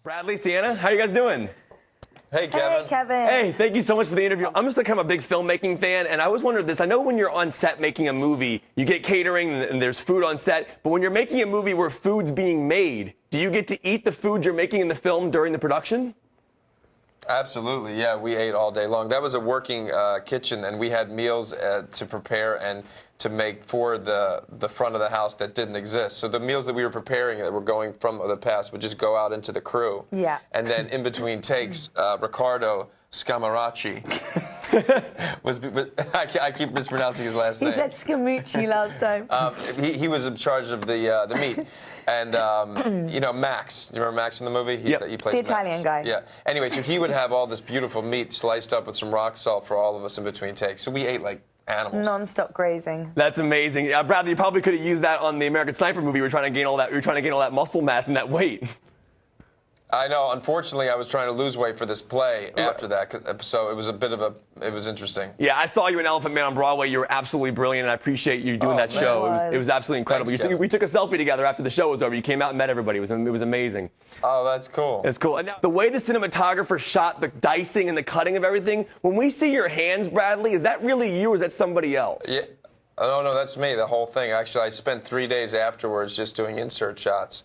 Bradley, Sienna, how are you guys doing? Hey, Kevin. Hey, Kevin. Hey, thank you so much for the interview. I'm just kind of a big filmmaking fan, and I always wondered this. I know when you're on set making a movie, you get catering and there's food on set, but when you're making a movie where food's being made, do you get to eat the food you're making in the film during the production? Absolutely, yeah. We ate all day long. That was a working kitchen, and we had meals to prepare and to make for the front of the house that didn't exist. So the meals that we were preparing that were going from the past would just go out into the crew. Yeah. And then in between takes, Riccardo Scamaracci was. I keep mispronouncing his last name. He said Scamucci last time. He was in charge of the meat. And, you know, Max. You remember Max in the movie? He plays the Italian Max. guy. Yeah. Anyway, so he would have all this beautiful meat sliced up with some rock salt for all of us in between takes. So we ate like animals. Non-stop grazing. That's amazing. Bradley, you probably could have used that on the American Sniper movie. You were trying to gain all that muscle mass and that weight. I know. Unfortunately, I was trying to lose weight for this play after that, so it was it was interesting. Yeah, I saw you in Elephant Man on Broadway. You were absolutely brilliant, and I appreciate you doing that show. It was absolutely incredible. Thanks, we took a selfie together after the show was over. You came out and met everybody. It was amazing. Oh, that's cool. It's cool. And now, the way the cinematographer shot the dicing and the cutting of everything, when we see your hands, Bradley, is that really you or is that somebody else? Yeah. Oh, no, that's me, the whole thing. Actually, I spent 3 days afterwards just doing insert shots.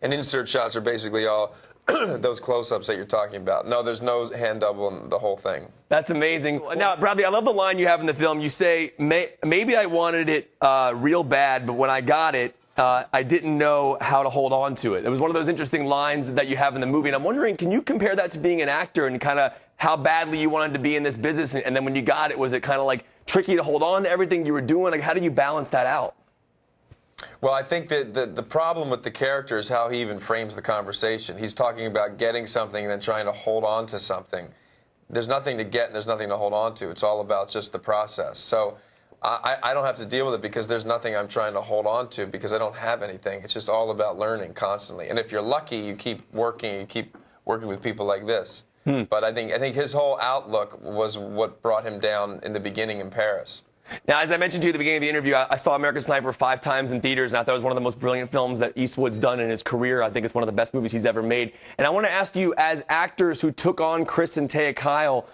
And insert shots are basically all those close-ups that you're talking about. No, there's no hand double in the whole thing. That's amazing. Now, Bradley, I love the line you have in the film. You say, maybe I wanted it real bad, but when I got it, I didn't know how to hold on to it. It was one of those interesting lines that you have in the movie. And I'm wondering, can you compare that to being an actor and kind of how badly you wanted to be in this business? And then when you got it, was it kind of like tricky to hold on to everything you were doing? Like, how do you balance that out? Well, I think that the problem with the character is how he even frames the conversation. He's talking about getting something and then trying to hold on to something. There's nothing to get and there's nothing to hold on to. It's all about just the process. So I don't have to deal with it because there's nothing I'm trying to hold on to because I don't have anything. It's just all about learning constantly. And if you're lucky, you keep working with people like this. But I think his whole outlook was what brought him down in the beginning in Paris. Now, as I mentioned to you at the beginning of the interview, I saw American Sniper 5 times in theaters, and I thought it was one of the most brilliant films that Eastwood's done in his career. I think it's one of the best movies he's ever made. And I want to ask you, as actors who took on Chris and Taya Kyle,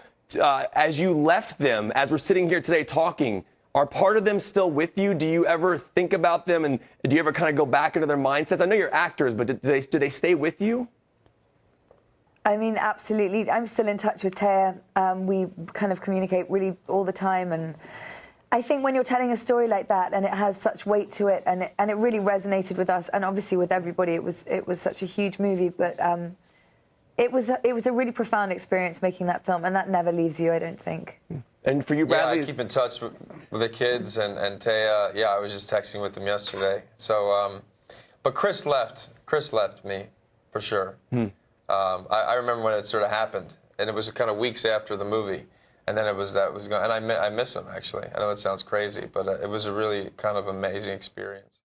as you left them, as we're sitting here today talking, are part of them still with you? Do you ever think about them, and do you ever kind of go back into their mindsets? I know you're actors, but do they stay with you? I mean, absolutely. I'm still in touch with Taya. We kind of communicate really all the time, and I think when you're telling a story like that and it has such weight to it, and it really resonated with us, and obviously with everybody, it was such a huge movie, but it was a really profound experience making that film, and that never leaves you, I don't think. And for you, Bradley? Yeah, I keep in touch with the kids and Taya. Yeah, I was just texting with them yesterday. So, but Chris left me for sure. I remember when it sort of happened, and it was kind of weeks after the movie. And then that was going, and I miss him, actually. I know it sounds crazy, but it was a really kind of amazing experience.